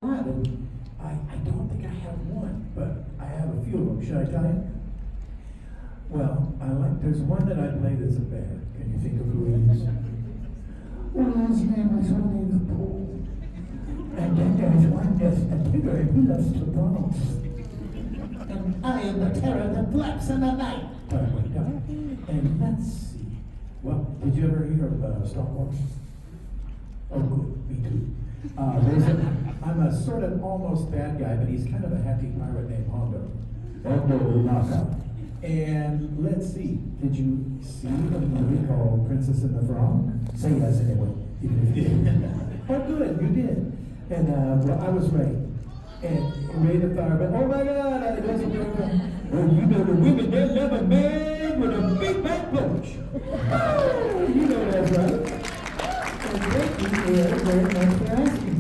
And I don't think I have one, but I have a few of them. Should I tell you? Well, there's one that I play that's a bear. Can you think of who he is? Well, his name is Winnie the Pooh. And then there's one that's a tigger who loves to dance. And I am the terror that flaps in the night. And let's see. Well, did you ever hear of Star Wars? Oh, good. Me too. I'm a sort of almost bad guy, but he's kind of a happy pirate named Hondo. Hondo knockout. And let's see, did you see the movie called Princess and the Frog? Say yes anyway, even if you didn't. Oh good, you did. And well, I was Ray. And Ray the fireman, oh my God, I wasn't well, you know the women, they're never made with a big back punch. Oh, you know that's right. Thank you very much for asking.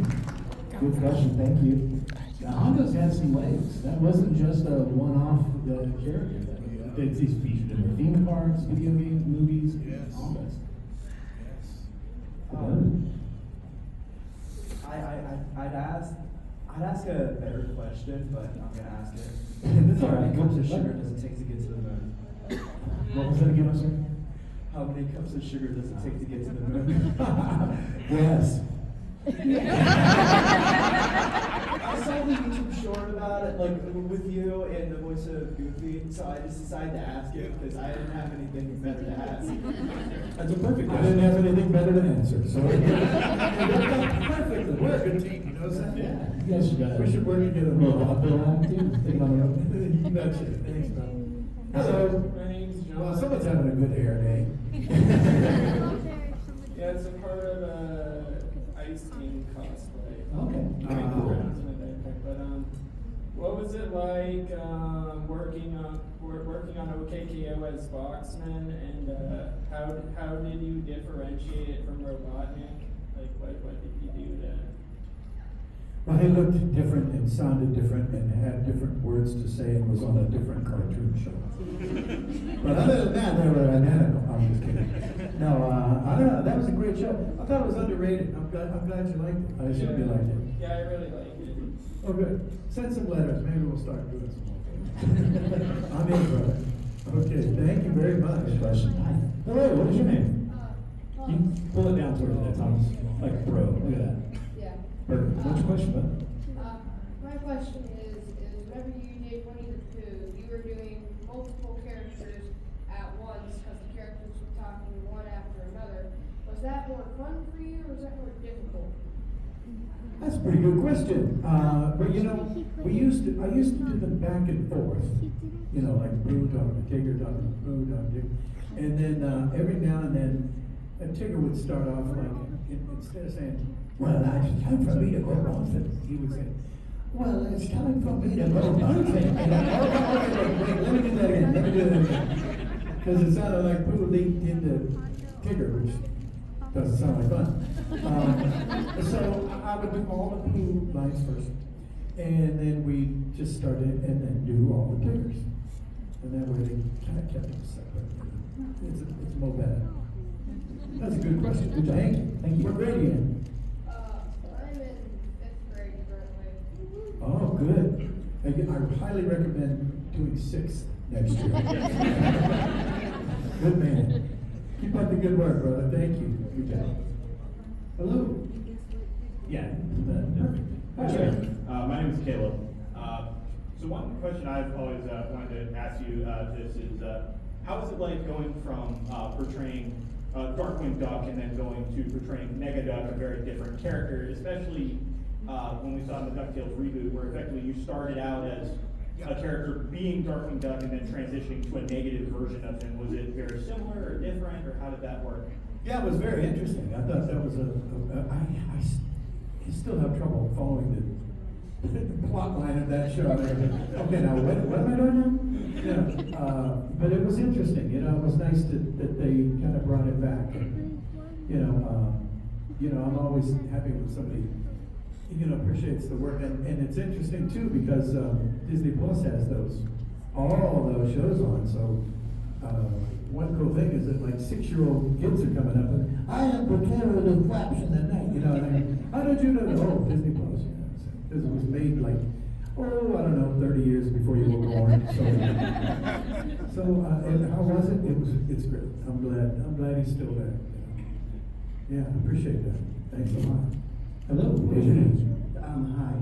Good question, thank you. Hondo's had some legs. That wasn't just a one-off character. He's featured in the theme parks, video games, movies, Yes. all that. I'd ask a better question, but I'm gonna ask it. That's all How right. many cups of sugar does it take to get to the moon? What was that again, I'm sorry? How many cups of sugar does it take to get to the moon? Yes. I saw the YouTube short about it, like with you and the voice of Goofy, so I just decided to ask it because I didn't have anything better to ask. That's a perfect. I didn't have anything better to answer, so it worked out perfectly. We're a good team, you know that? Yeah. Yes, you got it. We should work together. Well, I'll build that too. Take it on the road. You betcha. Thanks, bro. Hello. My name's John. Well, someone's having a good hair day. Yeah, it's a part of Ice King cosplay. Okay. But what was it like working on OKKO as Boxman, and how did you differentiate it from Robotnik? Like what did you do to? Well, he looked different and sounded different and had different words to say and was on a different cartoon show. But other than that, they were identical. I'm just kidding. No, I don't know. That was a great show. I thought it was underrated. I'm glad you liked it. I assume you liked it. Yeah, I really liked it. Oh, good. Send some letters. Maybe we'll start doing some more. I'm in, brother. Okay, thank you very much. Good question. Hello, what is your name? You pull it down towards that, Thomas. Like bro. Look at that. Yeah. Perfect. What's your question, bud? My question is whenever you did Winnie the Pooh, you were doing multiple characters at once because the characters were talking one after another. Was that more fun for you, or was that more difficult? That's a pretty good question. But you know, I used to do them back and forth. You know, like Boo talking to Tigger, talking to Boo, talking to Tigger. And then every now and then, Tigger would start off like, instead of saying, well, it's time for me to go bouncing, he would say, well, it's time for me to go bouncing. And wait, let me do that again, Because it sounded like Boo leaped into Tigger, which doesn't sound like fun. So I would do all the Pooh lines first, and then we just started and then do all the Tiggers. And that way they kind of kept them separate. It's more better. That's a good question. Good job. Thank you. What grade are you in? I'm in 5th grade currently. Oh, good. I highly recommend doing 6th next year. Good man. Keep up the good work, brother. Thank you. Good job. Hello. Yeah. Hi. Sure. My name is Caleb. So one question I've always wanted to ask you this is, how is it like going from portraying Darkwing Duck and then going to portraying Negaduck, a very different character, especially when we saw in the DuckTales reboot, where effectively you started out as a character being Darkwing Duck and then transitioning to a negative version of him. Was it very similar or different, or how did that work? Yeah, it was very interesting. I thought that was I still have trouble following the plot line of that show. Okay, now what am I doing now? Yeah, but it was interesting. You know, it was nice that they kind of brought it back. And, I'm always happy when somebody appreciates the work, and it's interesting too because Disney Plus has all those shows on. So one cool thing is that like 6-year-old kids are coming up and I am the terror that flaps in the night. You know, and how did you know? Oh, Disney Plus. Because like, oh, I don't know, 30 years before you were born. So and how was it? It's great. I'm glad he's still there. Yeah, I appreciate that. Thanks a lot. Hello, what's your name? Hi.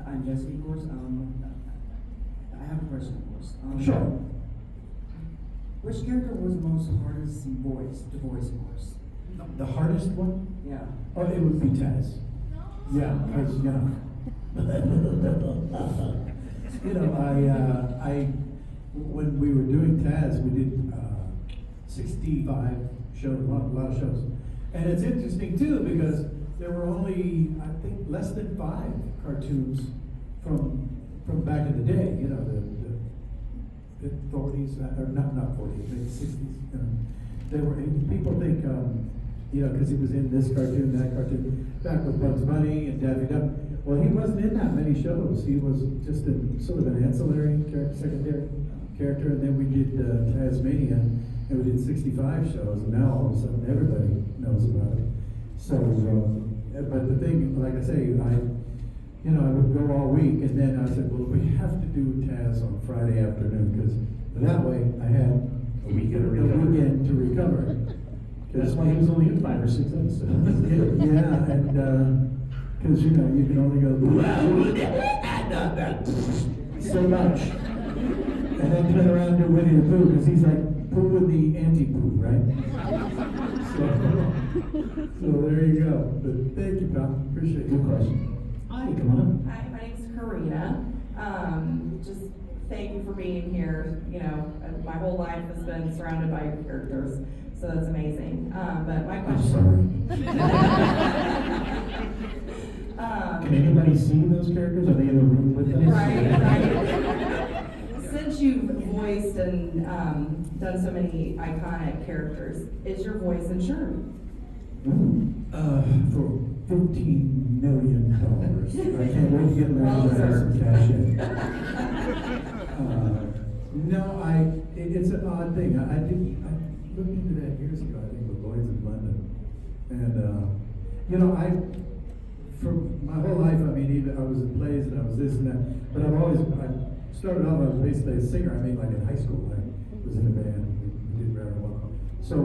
I'm Jesse, of course. I have a question, of course. Sure. Which character was the most hardest to voice, of course? The hardest one? Yeah. Oh, it would be Taz. Yeah, because, you know. You know, when we were doing Taz, we did 65 shows, a lot of shows. And it's interesting too, because there were only, I think, less than 5 cartoons from back in the day, you know, the 40s, or not 40s, the 60s. You know. There were, people think, you know, because he was in this cartoon, that cartoon, back with Bugs Bunny and Daffy Duck. Well, he wasn't in that many shows. He was just sort of an ancillary character, secondary character, and then we did Tasmania, and we did 65 shows, and now all of a sudden everybody knows about it. So, but the thing, like I say, I would go all week, and then I said, well, we have to do Taz on Friday afternoon, because that way I had A weekend to recover. a weekend to recover. That's why he was only in 5 or 6 episodes. Yeah, and because you know you can only go so much, and then turn around and do Winnie the Pooh because he's like Pooh and the anti-Pooh, right? So there you go. But thank you, pal. Appreciate your question. Hi, come on Hi, my name's Karina. Just thank you for being here. You know, my whole life has been surrounded by your characters, so that's amazing. But my I'm question. Can anybody see those characters? Are they in the room with us? Right. Since you've voiced and done so many iconic characters, is your voice insured? For $15 million. I can't wait to get married and have some cash in. No, it's an odd thing. I looked into that years ago, I think, with Lloyd's in London. And, you know, for my whole life, I mean, even I was in plays and I was this and that, but I started off, I was basically a singer. I mean, like in high school, I was in a band, we did very well. So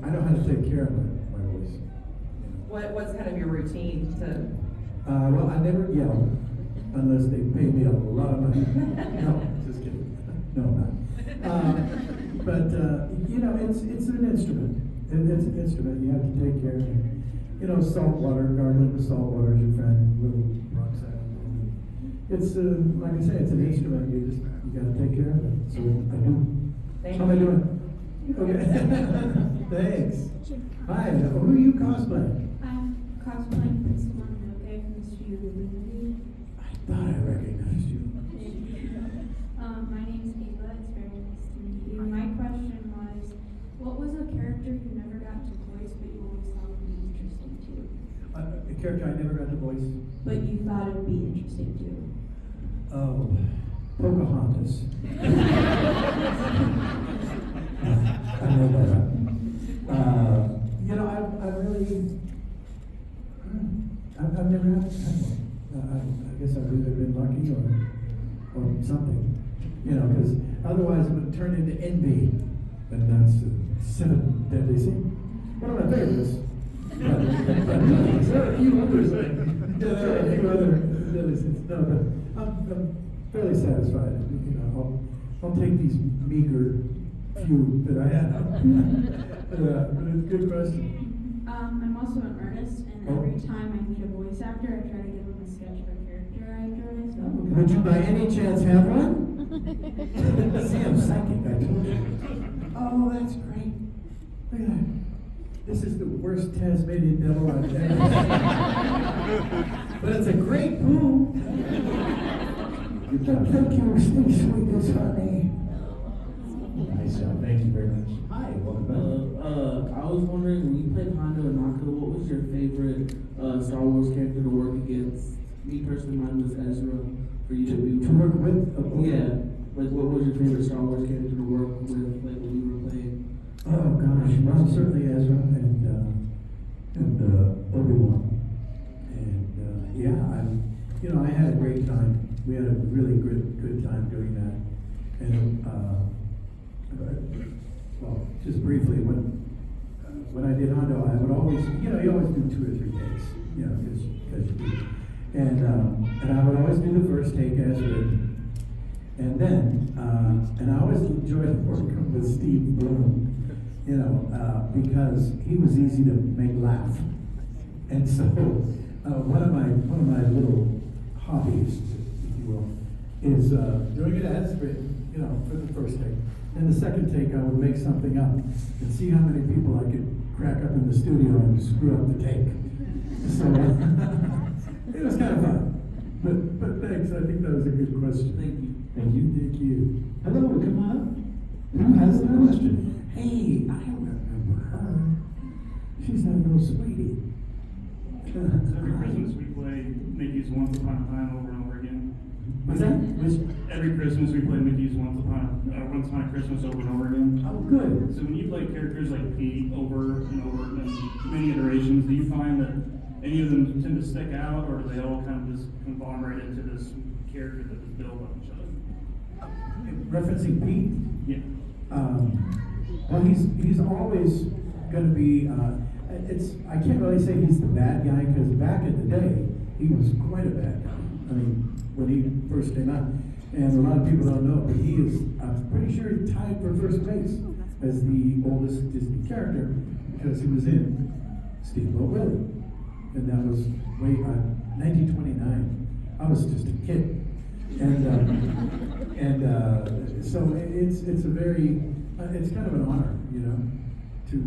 I know how to take care of my voice. What's kind of your routine to? Well, I never yell unless they pay me a lot of money. No, just kidding. No, I'm not. But you know, it's an instrument. It's an instrument. You have to take care of it. You know, salt water, gargling with salt water is your friend. Little rucksack. It's like I say, it's an instrument. You got to take care of it. So I do. Thank How am I you. doing? Okay. Thanks. Hi. Who are you cosplaying? I'm cosplaying Prince Mononoke from the Studio Ghibli. I thought I recognized you. My name's Ava. It's very nice to meet you. My question was, what was a character you never got to voice but you always thought would be interesting too? A character I never got to voice. But you thought it would be interesting too. Oh, Pocahontas. I know that. You know, I really, I've never had one. I guess I've either been lucky or something. You know, because otherwise it would turn into envy, and that's 7 deadly sins. One of my favorites. There are a few others. There are a few other deadly sins. No, but I'm fairly satisfied. You know, I'll take these meager few that I have. But it's a good question. I'm also an artist, and Oh. every time I meet a voice actor, I try to give them a sketch of a character I enjoy. So. Would you by any chance have one? See, I'm psychic, I told you. Oh, that's great. Look at that. This is the worst Tasmanian devil I've ever seen. But it's a great poo. You can take your sweetness, honey. Nice job. Thank you very much. Hi, welcome back. I was wondering, when you played Hondo and Naka, what was your favorite Star Wars character to work against? Me personally, mine was Ezra. For you to be To work with? Yeah. Like, what was your favorite Star Wars character to work with, like, when you were playing? Oh gosh, well, certainly Ezra and Obi-Wan. And yeah, you know, I had a great time. We had a really good time doing that. And, well, just briefly, when I did Hondo, I would always, you know, you always do 2 or 3 takes, you know, because you do. And I would always do the first take as written. And then, and I always enjoyed working with Steve Bloom, you know, because he was easy to make laugh. And so, one of my little hobbies, if you will, is doing it as written, you know, for the first take. Then the second take, I would make something up and see how many people I could crack up in the studio and screw up the take. So it was kind of fun. But thanks. I think that was a good question. Thank you. Thank you. Thank you. Hello, come on up. Who has the question? Hey, I don't remember her. She's that little sweetie. Every Christmas we play Mickey's Once Upon a Time over and over again. What's that? Every Christmas we play Mickey's Once Upon a Christmas over and over again. Oh, good. So when you play characters like Pete over and over and many iterations, do you find that any of them tend to stick out, or do they all kind of just conglomerate into this character that is built on each other? Referencing Pete? Yeah. Well, he's always going to be. I can't really say he's the bad guy, because back in the day he was quite a bad guy. I mean, when he first came out, and a lot of people don't know, but he is. I'm pretty sure he tied for first base as the oldest Disney character, because he was in Steamboat Willie, and that was way 1929. I was just a kid. And so it's a very it's kind of an honor, you know, to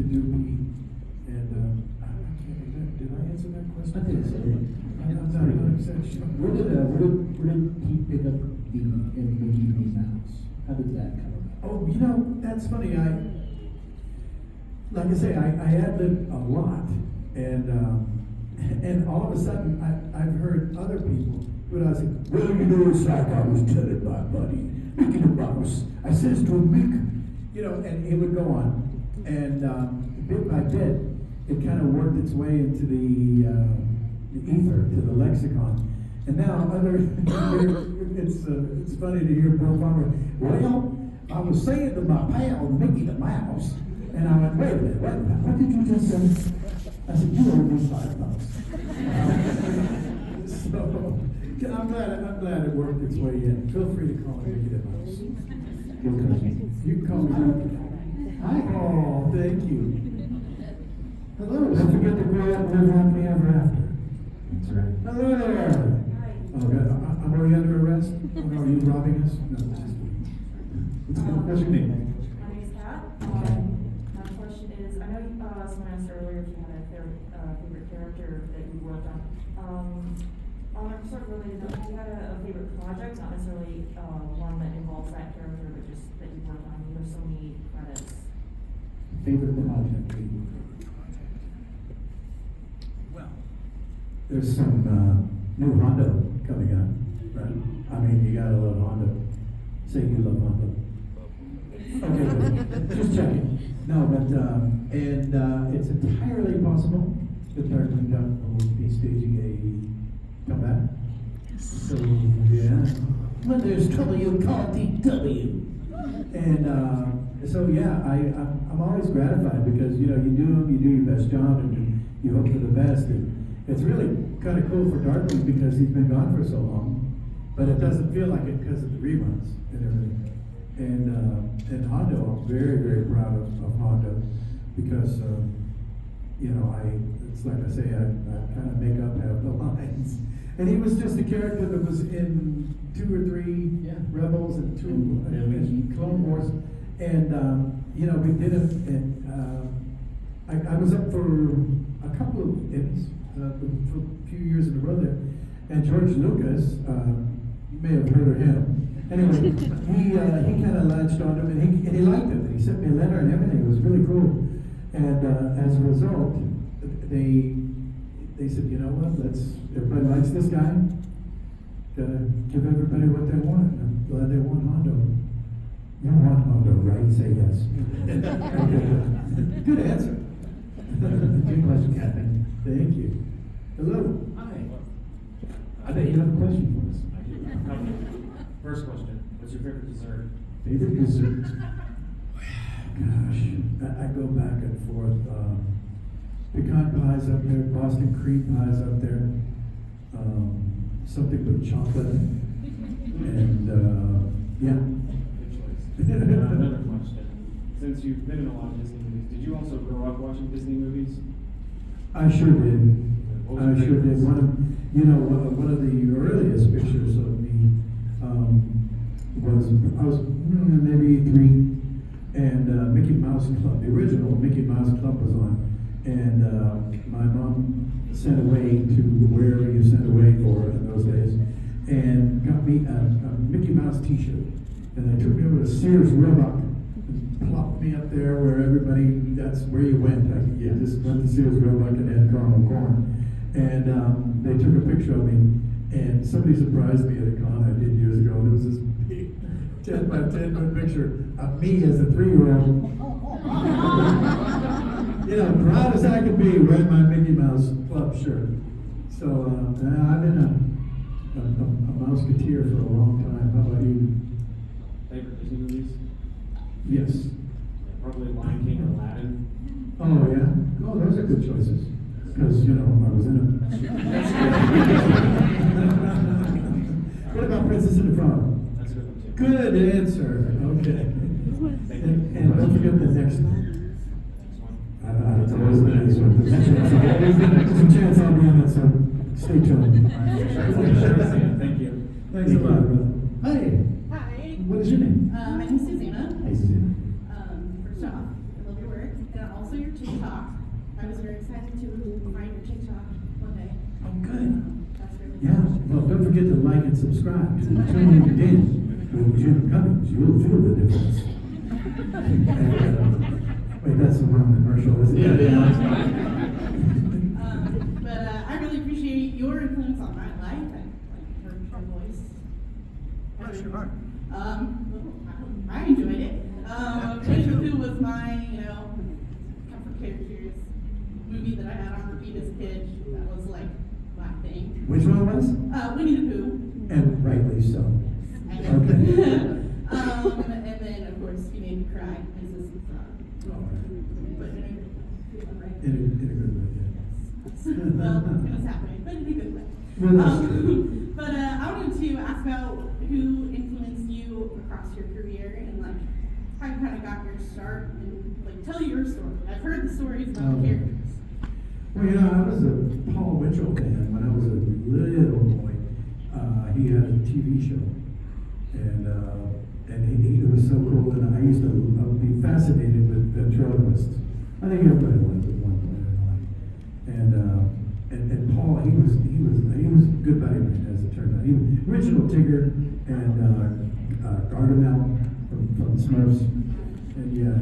do Pete. And did I answer that question? I think so. I'm not 100% sure. Where did Pete pick up the Mickey Mouse? How did that come about? Oh, you know, that's funny. Like I say, I ad-libbed a lot, and all of a sudden I've heard other people who I say, well, you know, it's like I was telling my buddy, Mickey the Mouse. I says to him, Mick, you know, and it would go on, and bit by bit, it kind of worked its way into the ether, to the lexicon. And now it's funny to hear Bill Farmer, well, I was saying to my pal, Mickey the Mouse, and I went, wait a minute, what did you just say? I said, you owe me $5. So, I'm glad it worked its way in. Feel free to call me Mickey the Mouse. You can call me Mickey. Hi. Oh, thank you. Hello. Don't forget to grow up and live happily ever after. That's right. Hello there. Oh, God. I'm already under arrest? Oh, no, are you robbing us? No, just kidding. What's your name? My name is Kat. My question is, I know someone asked earlier if you had a favorite character that you worked on. On a sort of related note, if you had a favorite project, not necessarily one that involves that character, but just that you worked on. There's so many credits. Favorite project? Well, there's some new Hondo coming up, right? I mean, you gotta love Hondo. Say you love Hondo. Okay, good. Just checking. No, but it's entirely possible that Darkwing Duck will be staging a comeback. So yeah, when there's trouble, you call DW. And so yeah, I'm always gratified because you do your best job and you hope for the best. And it's really kind of cool for Darkwing because he's been gone for so long, but it doesn't feel like it because of the reruns and everything. And Hondo, I'm very, very proud of Hondo because, it's like I say, I kind of make up half the lines. And he was just a character that was in 2 or 3 Rebels and 2 in Clone Wars. And, we did it, and I was up for a couple of Emmys for a few years in a row there. And George Lucas, you may have heard of him. Anyway, he kind of latched on to him, and he liked it. He sent me a letter and everything. It was really cool. And as a result, they said, you know what? Everybody likes this guy. Gotta give everybody what they want. I'm glad they want Hondo. You want Hondo, right? Say yes. Good answer. Good question, Captain. Thank you. Hello. Hi. I bet you have a question for us. I do. First question, what's your favorite dessert? Favorite dessert? Gosh, I go back and forth. Pecan pie's up there, Boston cream pie's up there. Something with chocolate. And, yeah. Good choice. Another question. Since you've been in a lot of Disney movies, did you also grow up watching Disney movies? I sure did. What was I your sure favorite? did. One of the earliest pictures of me was I was maybe 3, and Mickey Mouse Club, the original Mickey Mouse Club was on, and my mom sent away to wherever you sent away for in those days, and got me a Mickey Mouse T-shirt, and they took me over to Sears Roebuck. Plopped me up there where everybody, that's where you went. You just went to Sears Roebuck and had caramel corn. And they took a picture of me, and somebody surprised me at a con I did years ago, and it was this big 10 by 10 foot picture of me as a 3-year-old. Proud as I could be wearing my Mickey Mouse Club shirt. So I've been a Mouseketeer for a long time. How about you? Favorite Disney movies? Yes. Probably Lion King or Aladdin. Oh, yeah? Oh, those are good choices. Because, I was in them. What about Princess and the Frog? That's a good one too. Good answer. Okay. Thank you. And don't forget the next one. Next one. I don't know what's the next one. There's a chance I'll be in it, so stay tuned. Thank you. Thanks a lot, brother. Hi. Hi. What is your name? My name's Susanna. Hi, Susanna. First off, I love your work and also your TikTok. I was very excited to find your TikTok one day. Oh, good. That's really Yeah, well, don't forget to like and subscribe to the channel you did with Jim Cummings. You'll feel the difference. Wait, that's the wrong commercial, isn't it? But I really appreciate your influence on my life and your voice. Bless your heart. I enjoyed it. Winnie the Pooh was my, comfort characters movie that I had on repeat as a kid. That was like my thing. Which one was? Winnie the Pooh. And rightly so. Okay. And then of course you made me cry. Princess and Frog. But in a good way. In a good way, yeah. Well, in a sad way, but in a good way. Well, that's true. But I wanted to ask about who influenced you across your career and like how you kind of got your start and like tell your story. I've heard the stories about the characters. Well, I was a Paul Winchell fan when I was a little boy. He had a TV show, and he was so cool, and I used to be fascinated with ventriloquists. I think everybody was at one point in life. And Paul, he was a good buddy of mine, as it turned out. He was original Tigger and Gargamel from Smurfs, and yeah,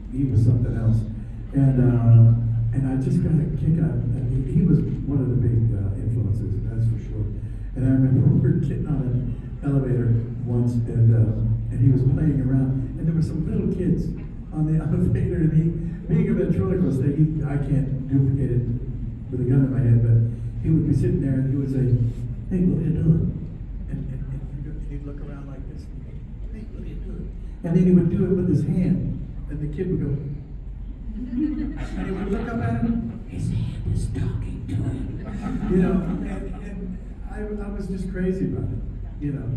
he was something else. And I just got a kick out. He was one of the big influences, that's for sure. And I remember we were getting on an elevator once, and he was playing around, and there were some little kids on the elevator, and he, being a ventriloquist, I can't duplicate it with a gun in my head, but he would be sitting there, and he would say, "Hey, what are you doing?" And he'd look around like this, "Hey, what are you doing?" And then he would do it with his hand, and the kid would go, and he would look up at him, his hand is talking to him. And I was just crazy about it,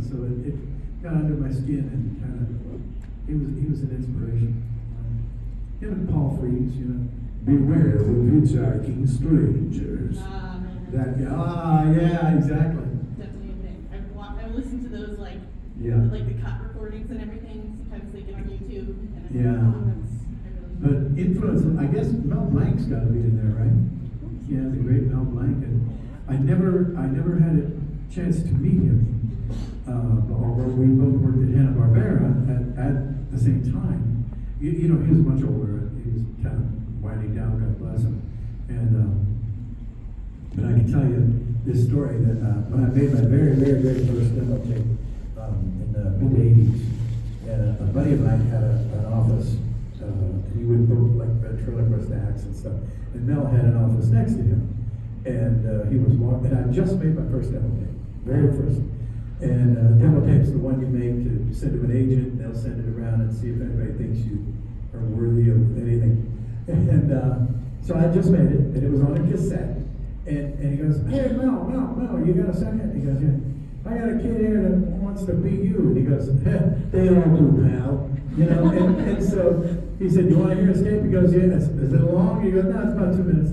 so it got under my skin and kind of, he was an inspiration. Him and Paul Frees, beware of hitchhiking strangers. That guy, yeah, exactly. Definitely a thing. I've listened to those like the cut recordings and everything. Sometimes they get on YouTube. And But influence, I guess Mel Blanc's got to be in there, right? Yeah, the great Mel Blanc. And I never had a chance to meet him, although we both worked at Hanna-Barbera at the same time. He was much older. He was kind of winding down, God bless him. But I can tell you this story that when I made my very, very, very first demo tape in the mid-'80s, and a buddy of mine had an office. He would book like ventriloquist acts and stuff. And Mel had an office next to him. And he was walking, and I just made my first demo tape, very first. And demo tape's the one you make to send to an agent, and they'll send it around and see if anybody thinks you are worthy of anything. And so I just made it, and it was on a cassette. And he goes, hey, Mel, you got a second? He goes, yeah. I got a kid here that wants to be you. And he goes, they all do, pal. You know, and so he said, you want to hear his tape? He goes, yeah. Is it long? He goes, no, it's about 2 minutes.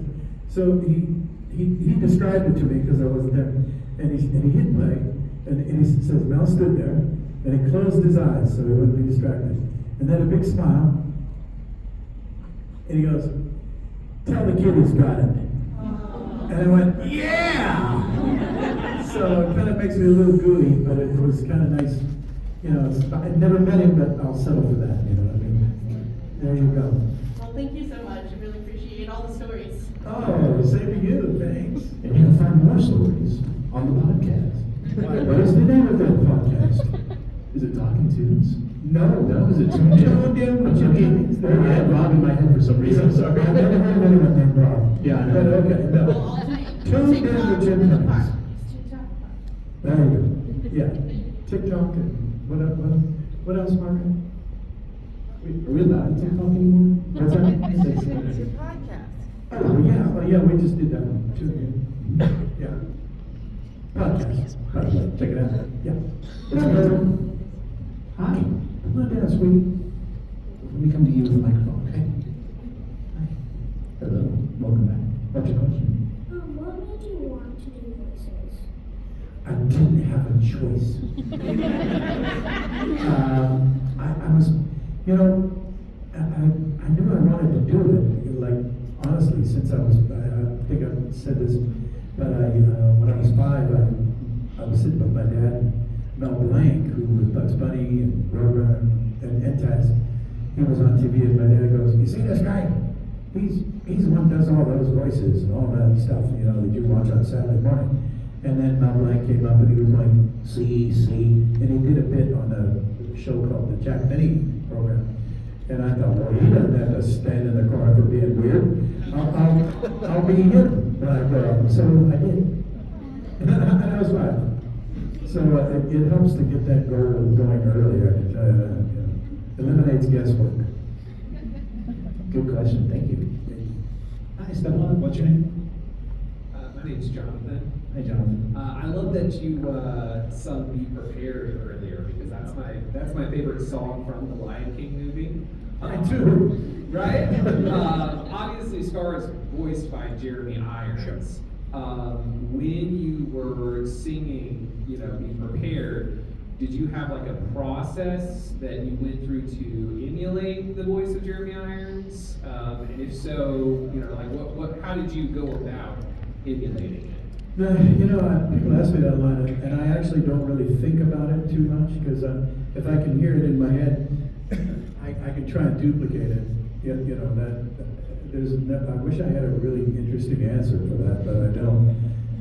So he described it to me because I wasn't there. And he hit play, and he says, Mel stood there, and he closed his eyes so he wouldn't be distracted. And then a big smile. And he goes, tell the kid he's got it. And I went, yeah! So it kind of makes me a little gooey, but it was kind of nice. You know, I'd never met him, but I'll settle for that, you know what I mean? There you go. Well, thank you so much. I really appreciate all the stories. Oh, same to you, thanks. And you can find more stories on the podcast. What is the name of that podcast? Is it Talking Tunes? No. Is it Tuned In? Tuned In with Jim Cummings. I had Rob in my head for some reason. I'm sorry, I've never heard of anyone named Rob. Yeah, I know. But okay, no. Well, alternate. Tuned In TikTok with Jim in the Cummings. park. There you go. Yeah. TikTok and what else, Margaret? Are we allowed to talk anymore? What's that? It's your podcast. Oh, yeah, we just did that one too. Yeah. Podcast. By the way, check it out. Yeah. What's your name? Hi. Come on down, sweetie. Let me come to you with the microphone, okay? Hi. Hello. Welcome back. What's your question? What made you want to do voices? I didn't have a choice. I was, you know, I knew I wanted to do it. Like, honestly, since I think I said this, but when I was 5, I was sitting with my dad, Mel Blanc, who was Bugs Bunny and Roadrunner and Taz. He was on TV, and my dad goes, "You see this guy? He's the one who does all those voices and all that stuff, you know, that you watch on Saturday morning." And then Mel Blanc came up and he was going, see, and he did a bit on a show called the Jack Benny program. And I thought, well, he doesn't have to stand in the corner for being weird. I'll be him when I grow up. So I did. And I was 5. So it helps to get that goal going earlier. It eliminates guesswork. Good question. Thank you. Hi, Stefan. What's your name? My name's Jonathan. Hi, Jonathan. I love that you sung "Be Prepared" earlier because that's my favorite song from the Lion King movie. I too. Right? Obviously, Scar is voiced by Jeremy Irons. When you were singing, you know, "Be Prepared," did you have like a process that you went through to emulate the voice of Jeremy Irons? And if so, you know, like how did you go about emulating it? No, you know, people ask me that a lot, and I actually don't really think about it too much because if I can hear it in my head, I can try and duplicate it. You know I wish I had a really interesting answer for that, but I don't.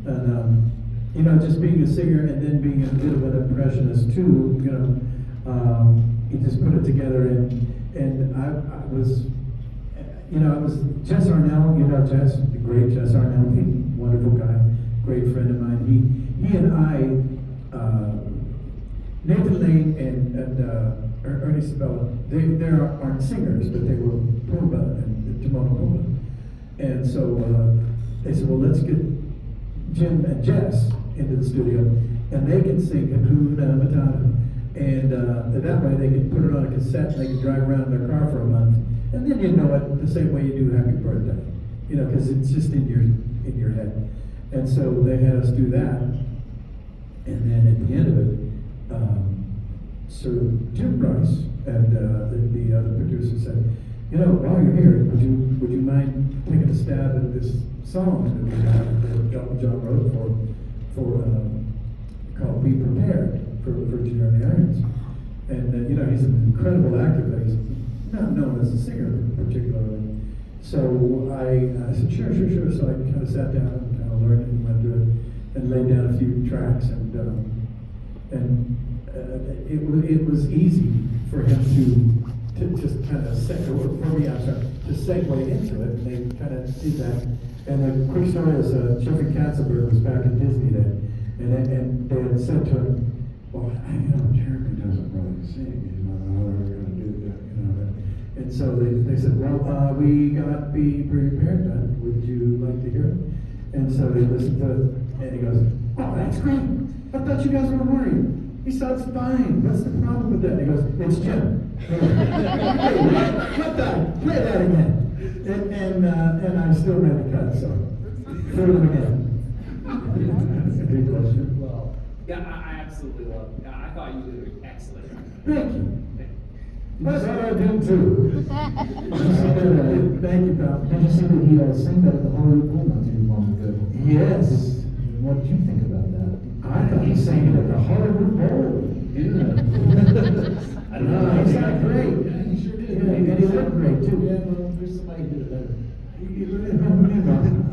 And you know, just being a singer and then being a bit of an impressionist too, you know, you just put it together, and I was. You know, I was Jess Arnell, you know Jess, the great Jess Arnell, he's a wonderful guy, great friend of mine. He and I, Nathan Lane and Ernie Sabella, they aren't singers, but they were Pumbaa and Timon and Pumbaa. And so they said, well, let's get Jim and Jess into the studio, and they can sing Hakuna Matata. And that way they can put it on a cassette and they can drive around in their car for a month. And then you know it the same way you do Happy Birthday, you know, because it's just in your head. And so they had us do that, and then at the end of it, Sir Jim Rice and the other producer said, you know, while you're here, would you mind taking a stab at this song that we have that John wrote for called "Be Prepared" for Jeremy Irons, and you know he's an incredible actor, but he's not known as a singer particularly. So I said, sure. So I kind of sat down and kind of learned and went through it and laid down a few tracks, and it was easy for him to just kind of segue into it, and they kind of did that. And the quick story is Jeffrey Katzenberg was back in Disney then, and they had said to him, well, Jeremy doesn't really sing, how are we going to do that, And so they said, well, we got Be Prepared done. Would you like to hear it? And so they listened to it, and he goes, oh, that's great. I thought you guys were worried. He sounds fine. What's the problem with that? And he goes, it's Jim. Hey, what that? Play that again. And I still read the cut, so throw them again. That's a good question. Well, yeah, I absolutely love it. I thought you did an excellent job. Thank you. That's what I do too. Thank you, pal. Did you see that he sang that at the Hollywood Bowl not too long ago? Yes. What did you think about that? I thought he sang it at the Hollywood Bowl. I don't know. He sounded great. Yeah, he sure did. Yeah, and he looked great too. Yeah, well, there's somebody who did it better.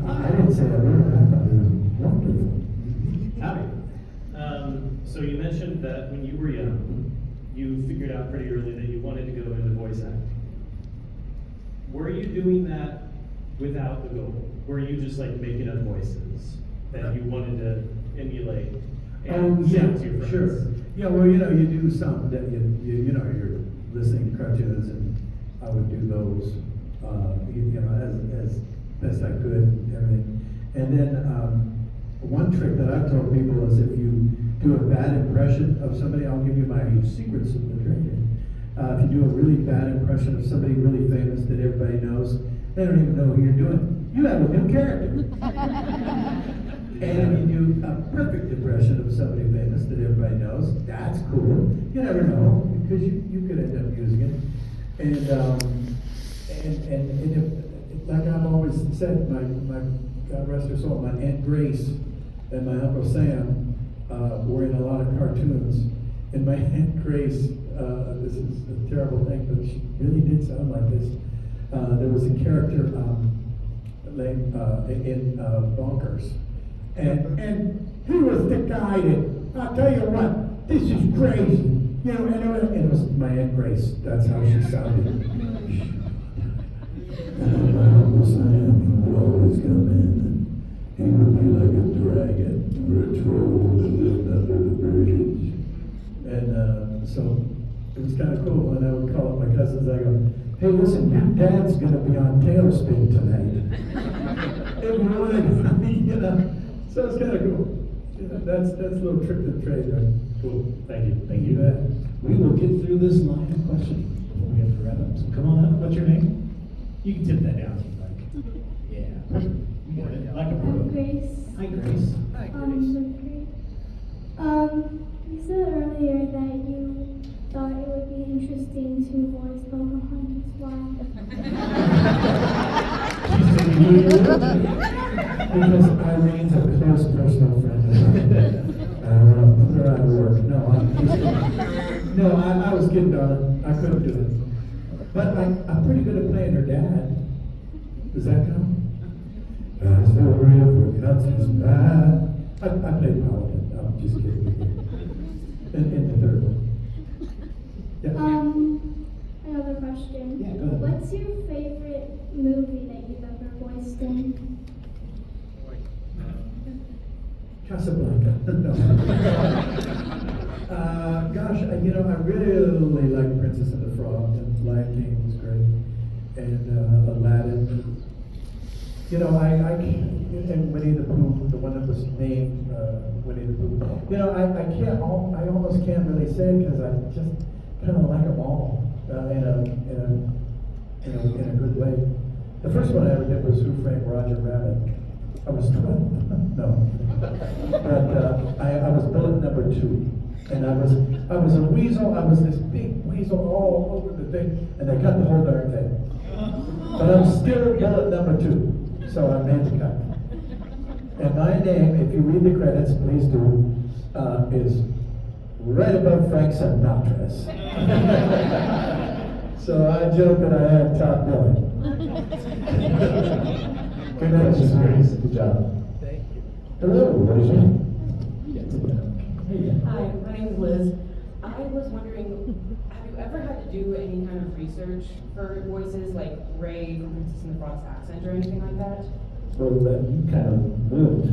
I didn't say a word. I thought it was wonderful. Howdy. So you mentioned that when you were young, you figured out pretty early that you wanted to go into voice acting. Were you doing that without the goal? Were you just like making up voices that you wanted to emulate and sing to your friends? Sure. Yeah, well, you do some that you're listening to cartoons, and I would do those, as best I could, and everything. And then one trick that I've told people is if you do a bad impression of somebody, I'll give you my secrets of the training. If you do a really bad impression of somebody really famous that everybody knows, they don't even know who you're doing. You have a new character. And if you do a perfect impression of somebody famous that everybody knows, that's cool. You never know, because you could end up using it. And if, like I've always said, my God rest her soul, my Aunt Grace and my Uncle Sam were in a lot of cartoons. And my Aunt Grace, this is a terrible thing, but she really did sound like this. There was a character in Bonkers. And he was the guy that, I'll tell you what, this is crazy. And it was my Aunt Grace. That's how she sounded. And my Uncle Sam would always come in, and he would be like a dragon or a troll that lived under the bridge. And so it was kind of cool. And I would call up my cousins. I go, hey, listen, your dad's going to be on Tailspin tonight. It would, So it's kind of cool. That's a little trick of the trade there. Cool. Thank you. Thank you. We will get through this line of questioning before we have to wrap up. So come on up. What's your name? You can tip that down if you'd like. Yeah. You got it. Like a pro. I'm Grace. Hi, Grace. Hi, Grace. You said earlier that you thought it would be interesting to voice Pocahontas' Because Irene's a close personal friend of mine. I want to put her out of work. No, I was kidding, darling. I couldn't do it. But I'm pretty good at playing her dad. Does that count? As the river cuts his path. I played Paladin. I'm just kidding. In the third one. Yeah. Another question. Yeah, go ahead. What's your favorite movie that you've ever voiced in? Casablanca. No. Gosh, I really like Princess and the Frog, and Lion King was great, and Aladdin. And Winnie the Pooh, the one that was named Winnie the Pooh. I almost can't really say because I just kind of like them all in a good way. The first one I ever did was Who Framed Roger Rabbit. I was 12. No. But I was bullet number 2. And I was a weasel. I was this big weasel all over the thing, and they cut the whole darn thing. But I'm still bullet number 2, so I'm handicapped. And my name, if you read the credits, please do, is right above Frank Sinatra's. So I joke that I had top billing. Congratulations, Grace. Good job. Thank you. Hello, what is your name? Hi, my name is Liz. I was wondering, have you ever had to do any kind of research for voices, like Ray from Princess and the Frog's accent or anything like that? Well, you kind of moved.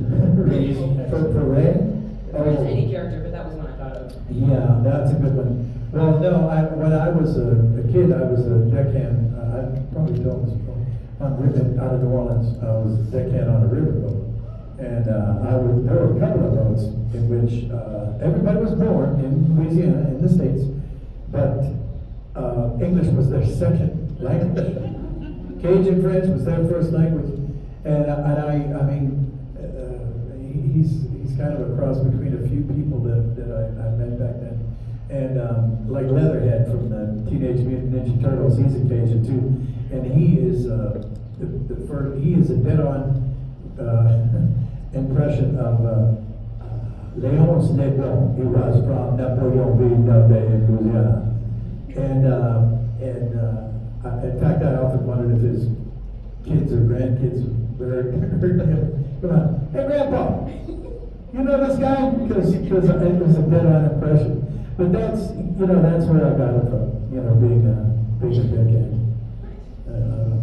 For Ray? Or just any character, but that was one I thought of. Yeah, that's a good one. Well, no, when I was a kid, I was a deckhand. I probably told this before. On river out of New Orleans, I was a deckhand on a riverboat, and there were a couple of boats in which everybody was born in Louisiana, in the States, but English was their second language. Cajun French was their first language, and I mean, he's kind of a cross between a few people that I met back then. And like Leatherhead from the Teenage Mutant Ninja Turtles, he's a Cajun too, and he is he is a dead-on impression of Léonce Negrón. He was from Napoleonville, Louisiana, and in fact, I often wondered if his kids or grandkids heard him. Come on, hey Grandpa, you know this guy? Because it was a dead-on impression. But that's where I got it from. Being a deckhand on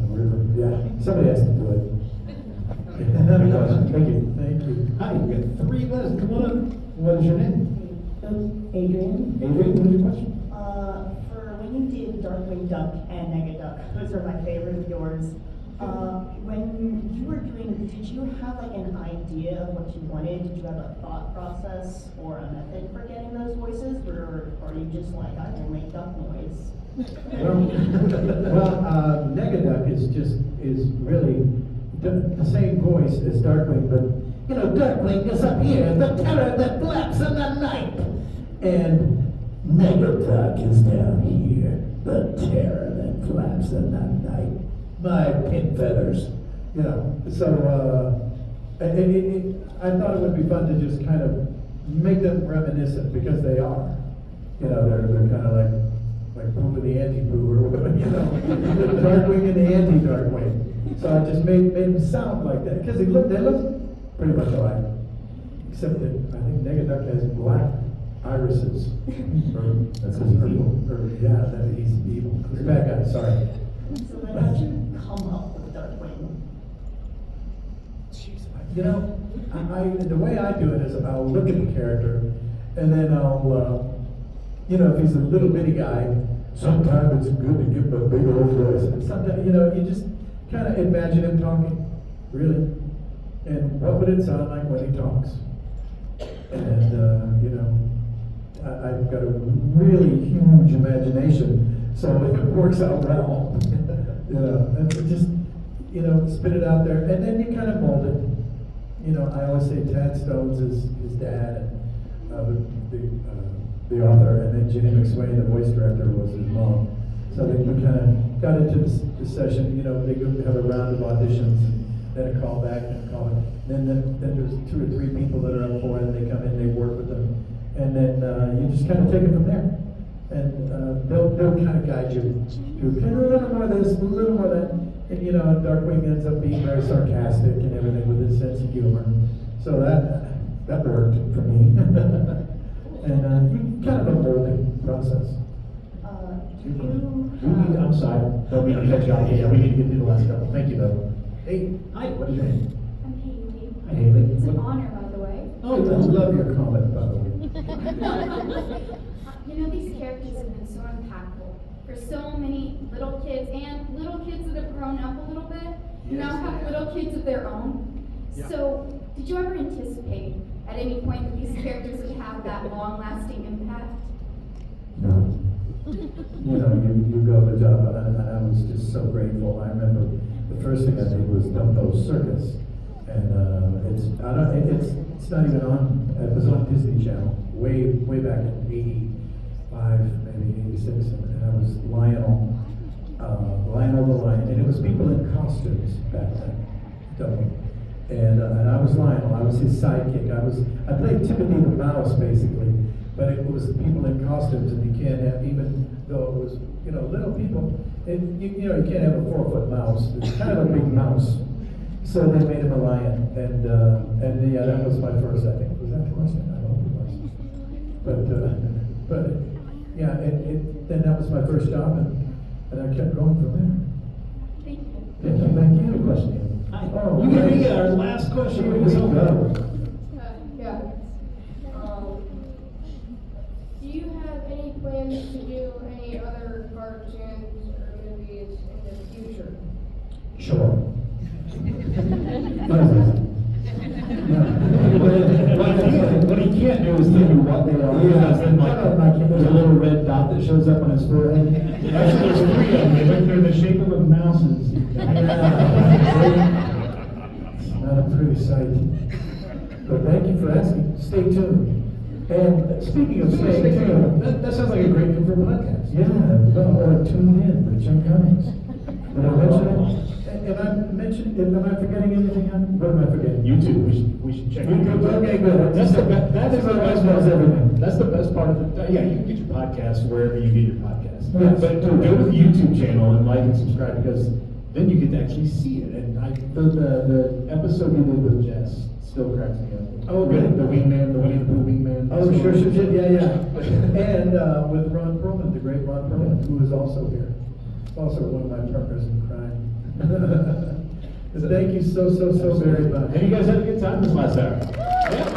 the river. Yeah, somebody has to do it. Another question. Thank you. Hi, you got 3 letters. Come on up. What is your name? Adrian. Adrian, what is your question? For when you did Darkwing Duck and Mega Duck, those are my favorite of yours. When you were doing, did you have like an idea of what you wanted? Did you have a thought process or a method for getting those voices, or are you just like, I will make duck noise? Well, Negaduck is really the same voice as Darkwing, but Darkwing is up here, the terror that flaps in the night, and Negaduck is down here, the terror that flaps in the night. My pin feathers, So I thought it would be fun to just kind of make them reminiscent, because they are. They're kind of like Pooh and the anti-Pooh, or whatever, the Darkwing and the anti-Darkwing. So I just made them sound like that, because they look pretty much alike, except that I think Negaduck has black irises. That's because he's evil. That he's evil. He's a bad guy. Sorry. So then how'd you come up with Darkwing? The way I do it is I'll look at the character, and then I'll, if he's a little bitty guy, sometimes it's good to give him a big old voice. And sometimes, you just kind of imagine him talking, really. And what would it sound like when he talks? And, I've got a really huge imagination, so it works out well. And just, spit it out there, and then you kind of mold it. I always say Tad Stone's his dad, and the author, and then Ginny McSwain, the voice director, was his mom. So we kind of got into the session. They go have a round of auditions, and then a call back and a call. Then there's 2 or 3 people that are up for it, and they come in, they work with them, and then you just kind of take it from there. And they'll kind of guide you to a little more of this, a little more of that. And Darkwing ends up being very sarcastic and everything with his sense of humor. So that worked for me. And kind of a molding process. I'm sorry. Don't mean to cut you off. Yeah, we need to get through the last couple. Thank you, though. Hey, hi, what is your name? I'm Haley. Hi, Haley. It's an honor, by the way. Oh, I love your comment, by the way. These characters have been so impactful for so many little kids and little kids that have grown up a little bit, now have little kids of their own. Yeah. So, did you ever anticipate at any point that these characters would have that long-lasting impact? No. You go the job, and I was just so grateful. I remember the first thing I did was Dumbo's Circus, and it's not even on. It was on Disney Channel way back in '85, maybe '86, and I was Lionel the Lion, and it was people in costumes back then. And I was Lionel. I was his sidekick. I played Timothy the Mouse basically, but it was people in costumes, and you can't have, even though it was little people. You can't have a 4-foot mouse. It's kind of a big mouse. So they made him a lion, and yeah, that was my first. I think was that the question? I hope it was. But yeah, then that was my first job, and I kept going from there. Thank you. Thank you. Question. Hi. Oh, You can be right. our last question. Here we go. Yeah. Do you have any plans to do any other cartoons or movies in the future? Sure. What he can't do is tell you what they are. Because then like, there's a little red dot that shows up on his forehead. Actually, there's 3 of them. They're the shape of mouses. Not a pretty sight. But thank you for asking. Stay tuned. And speaking of stay tuned, That sounds like a great name for a podcast. yeah, or tune in with Jim Cummings. Did I mention it? Am I forgetting anything? What am I forgetting? YouTube. We should check. YouTube. Okay, good. That's the best. That's the best part of everything. That's the best part of the. Yeah, you can get your podcast wherever you get your podcast. Yes. But go to the YouTube channel and like and subscribe because then you get to actually see it. And the episode you did with Jess still cracks me up. Oh, good. The wingman, the Winnie the Pooh wingman. Oh, sure, yeah. And with Ron Perlman, the great Ron Perlman, who is also here. Also one of my partners in crime. Thank you so very much. And you guys had a good time this last hour. Yeah.